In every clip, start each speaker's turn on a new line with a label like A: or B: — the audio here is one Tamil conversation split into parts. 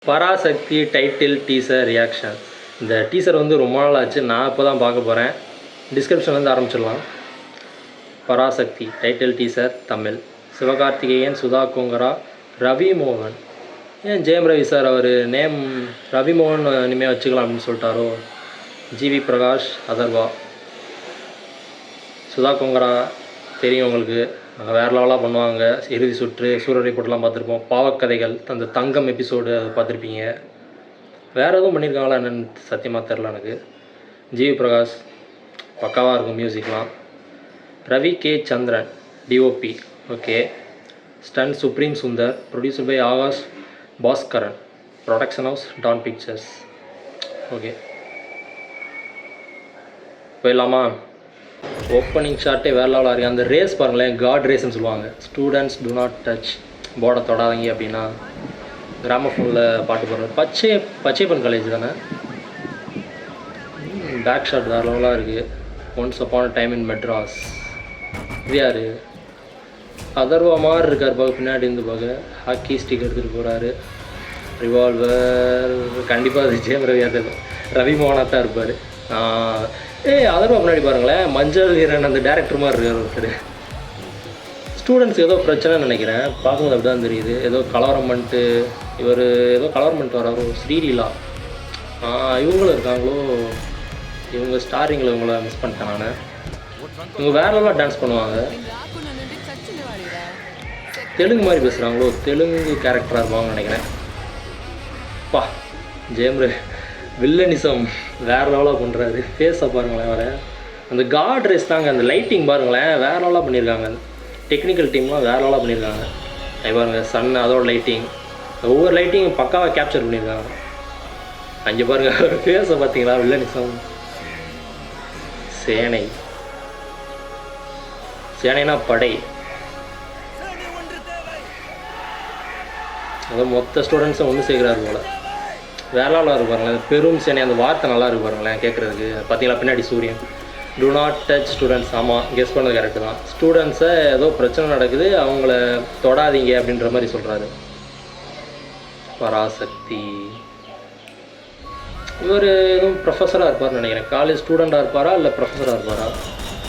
A: Parasakthi title teaser reaction. இந்த டீசர் வந்து ரொம்ப நாள் ஆச்சு. நான் இப்போ தான் பார்க்க போகிறேன். டிஸ்கிரிப்ஷன்லேருந்து ஆரம்பிச்சிடலாம். Parasakthi title teaser Tamil. சிவகார்த்திகேயன், சுதா கோங்கரா, ரவி மோகன். ஏன் ஜெயம் ரவி சார் அவர் நேம் ரவி மோகன் இனிமேல் வச்சுக்கலாம் அப்படின்னு சொல்லிட்டாரோ. ஜிவி பிரகாஷ், அதர்வா. சுதா கோங்கரா தெரியும் உங்களுக்கு, வேறு லெவலாக பண்ணுவாங்க. இறுதி சுற்று, சூரரை போட்டுலாம் பார்த்துருப்போம். பாவக்கதைகள், அந்த தங்கம் எபிசோடு அது பார்த்துருப்பீங்க. வேறு எதுவும் பண்ணியிருக்காங்களா என்னென்னு சத்தியமாக தெரில எனக்கு. ஜிவி பிரகாஷ் பக்காவாக இருக்கும் மியூசிக்லாம். Ravi K Chandran DOP, okay. Stunt supreme Sundar, producer by Akash Baskaran, production house Dawn Pictures, okay. போயிடலாமா? ஓப்பனிங் ஷாட்டே வேறு லெவலாக இருக்குது. அந்த ரேஸ் பாருங்களேன், காட் ரேஸ்ன்னு சொல்லுவாங்க. ஸ்டூடெண்ட்ஸ் டு நாட் டச், போர்டை தொடாதீங்க அப்படின்னா. கிராமஃபோனில் பாட்டு போடுறது. பச்சைப்பன் காலேஜ் தானே. பேக் ஷாட் வேறு லெவலாக இருக்குது. Once upon time in Madras. இது யார்? அதர்வா மாதிரி இருக்கார் பார்க்க, பின்னாடி இருந்து பார்க்க. ஹாக்கி ஸ்டிக் எடுத்துகிட்டு போகிறாரு. ரிவால்வர். கண்டிப்பாக அது ஜெயம் ரவி மோகனாக தான் இருப்பார். அதர்வா முன்னாடி பாருங்களேன், மஞ்சள் வீரன் அந்த டேரக்டர் மாதிரி இருக்கார் ஒருத்தர். ஸ்டூடெண்ட்ஸ் ஏதோ பிரச்சனைன்னு நினைக்கிறேன், பார்க்கும்போது அப்படி தான் தெரியுது. ஏதோ கலவரம் பண்ணிட்டு இவர் ஏதோ கலவரம் பண்ணிட்டு வராரோ. ஸ்ரீலீலா இவங்களும் இருக்காங்களோ. இவங்க ஸ்டாரிங்கில் இவங்கள மிஸ் பண்ணிட்டேன் நான். இவங்க வேற லெவலாக டான்ஸ் பண்ணுவாங்க. தெலுங்கு மாதிரி பேசுகிறாங்களோ, தெலுங்கு கேரக்டராக இருப்பாங்கன்னு நினைக்கிறேன். பா ஜெயம் வில்லனிசம் வேறு லெவலாக பண்ணுறாரு. ஃபேஸை பாருங்களேன், வர அந்த காட் ரேஸ் தாங்க. அந்த லைட்டிங் பாருங்களேன், வேறு லெவலாக பண்ணியிருக்காங்க. டெக்னிக்கல் டீம்லாம் வேறு லெவலாக பண்ணியிருக்காங்க. அது பாருங்கள், சன் அதோட லைட்டிங், ஒவ்வொரு லைட்டிங்கும் பக்காவாக கேப்சர் பண்ணியிருக்காங்க. அங்கே பாருங்கள் ஃபேஸை பார்த்தீங்களா, வில்லனிசம். சேனை, சேனைனா படை. அது மொத்த ஸ்டூடெண்ட்ஸும் ஒன்று சேர்க்குறாரு போல். வேற லெவலாக இருக்கு பாருங்களேன். பெரும் சேனை, அந்த வார்த்தை நல்லா இருக்கு பாருங்களேன் கேட்குறதுக்கு. பார்த்தீங்களா பின்னாடி சூரியன். To not touch students. ஆமாம், கெஸ் பண்ணது கரெக்டு தான். ஸ்டூடெண்ட்ஸை ஏதோ பிரச்சனை நடக்குது, அவங்கள தொடாதீங்க அப்படின்ற மாதிரி சொல்கிறாரு. பராசக்தி இவர் எதுவும் ப்ரொஃபஸராக இருப்பார்னு நினைக்கிறேன். காலேஜ் ஸ்டூடெண்ட்டாக இருப்பாரா இல்லை ப்ரொஃபஸராக இருப்பாரா?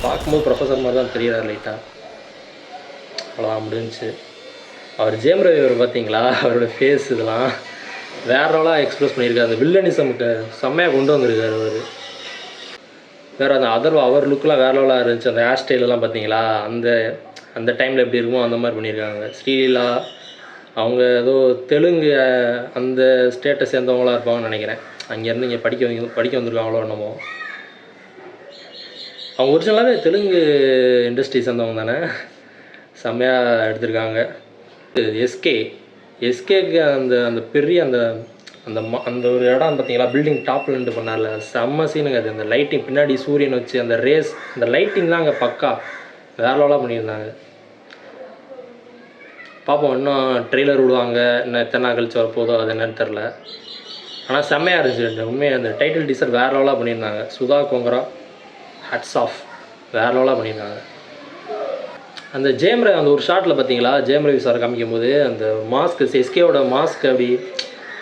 A: பார்க்கும்போது ப்ரொஃபஸர் மாதிரி தான் தெரிகிறார் லைட்டாக. அவ்வளோதான், முடிஞ்சிச்சு. அவர் ஜெயம் ரவி அவர் பார்த்தீங்களா, அவரோட ஃபேஸ் இதெல்லாம் வேற லெவலாக எக்ஸ்ப்ரெஸ் பண்ணியிருக்காரு. அந்த வில்லனிசமுக்கு செம்மையாக கொண்டு வந்திருக்காரு அவர். வேறு அந்த அதர்வா அவர் லுக்கெலாம் வேறு லெவலாக இருந்துச்சு. அந்த ஹேர் ஸ்டைலெல்லாம் பார்த்தீங்களா, அந்த டைமில் எப்படி இருக்குமோ அந்த மாதிரி பண்ணியிருக்காங்க. ஸ்ரீலீலா அவங்க ஏதோ தெலுங்கு அந்த ஸ்டேட்டை சேர்ந்தவங்களாக இருப்பாங்கன்னு நினைக்கிறேன். அங்கேருந்து இங்கே படிக்க வந்திருக்காங்களோ என்னமோ. அவங்க ஒரிஜினலாகவே தெலுங்கு இண்டஸ்ட்ரி சேர்ந்தவங்க தானே. செம்மையாக எடுத்திருக்காங்க. எஸ்கேக்கு அந்த பெரிய அந்த ஒரு இடம் பார்த்தீங்களா, பில்டிங் டாப்பில் நின்று பண்ணார்ல, செம்ம சீனுங்க அது. அந்த லைட்டிங் பின்னாடி சூரியன் வச்சு அந்த ரேஸ், அந்த லைட்டிங் தான் அங்கே பக்கா வேற லெவலாக பண்ணியிருந்தாங்க. பார்ப்போம், இன்னும் ட்ரெய்லர் விடுவாங்க, இன்னும் எத்தனை நாள் கழிச்சு வரப்போதோ அது என்னன்னு தெரில. ஆனால் செம்மையாக இருந்துச்சு உண்மையாக. அந்த டைட்டில் டீசர் வேறு லெவலாக பண்ணியிருந்தாங்க. சுதா கோங்கரா ஹட்ஸ் ஆஃப், வேறு லெவலாக பண்ணியிருந்தாங்க. அந்த ஜெயம் ரவி அந்த ஒரு ஷாட்டில் பார்த்தீங்களா, ஜெயம் ரவி சார் காமிக்கும் போது அந்த மாஸ்க்கு, எஸ்கேவோட மாஸ்க் அப்படி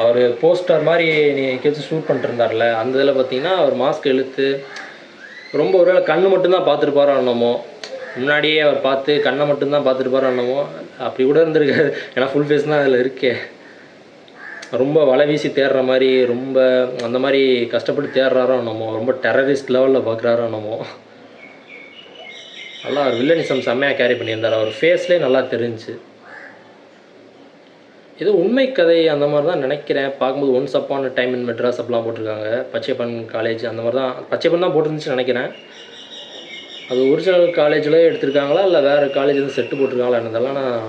A: அவர் போஸ்டர் மாதிரி நீ எங்கேயாச்சும் ஷூட் பண்ணிட்டு இருந்தார்ல, அந்த இதில் பார்த்தீங்கன்னா அவர் மாஸ்க் இழுத்து ரொம்ப ஒருவேளை கண்ணு மட்டும்தான் பார்த்துருப்பாரோ என்னமோ. முன்னாடியே அவர் பார்த்து கண்ணை மட்டும்தான் பார்த்துருப்பாரோ என்னமோ. அப்படி கூட இருந்திருக்காரு, ஏன்னா ஃபுல் ஃபேஸ் தான் அதில் இருக்கே. ரொம்ப வலை வீசி தேடுற மாதிரி, ரொம்ப அந்த மாதிரி கஷ்டப்பட்டு தேடுறாரோ என்னமோ. ரொம்ப டெரரிஸ்ட் லெவலில் பார்க்குறாரோ என்னமோ. நல்லா வில்லனிசம் செம்மையாக கேரி பண்ணியிருந்தார். அவர் ஃபேஸ்லேயே நல்லா தெரிஞ்சிச்சு. ஏதோ உண்மை கதை அந்த மாதிரி தான் நினைக்கிறேன். பார்க்கும்போது once upon time in Madras அப்படிலாம் போட்டிருக்காங்க. பச்சைப்பன் காலேஜ் அந்த மாதிரி தான், பச்சைப்பன் தான் போட்டிருந்துச்சுன்னு நினைக்கிறேன். அது ஒரிஜினல் காலேஜில் எடுத்திருக்காங்களா இல்லை வேறு காலேஜ் வந்து செட்டு போட்டிருக்காங்களா என்னதெல்லாம் நான்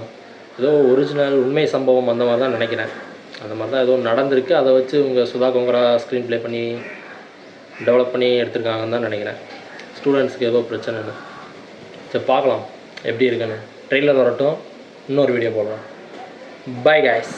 A: ஏதோ ஒரிஜினல் உண்மை சம்பவம் அந்த மாதிரி தான் நினைக்கிறேன். அந்த மாதிரி தான் ஏதோ நடந்திருக்கு. அதை வச்சு இவங்க சுதா கோங்கரா ஸ்க்ரீன் ப்ளே பண்ணி டெவலப் பண்ணி எடுத்திருக்காங்கன்னு தான் நினைக்கிறேன். ஸ்டூடெண்ட்ஸ்க்கு ஏதோ பிரச்சனைன்னு. சரி பார்க்கலாம் எப்படி இருக்குன்னு. ட்ரெய்லர் வரட்டும், இன்னொரு வீடியோ போடலாம். Bye guys.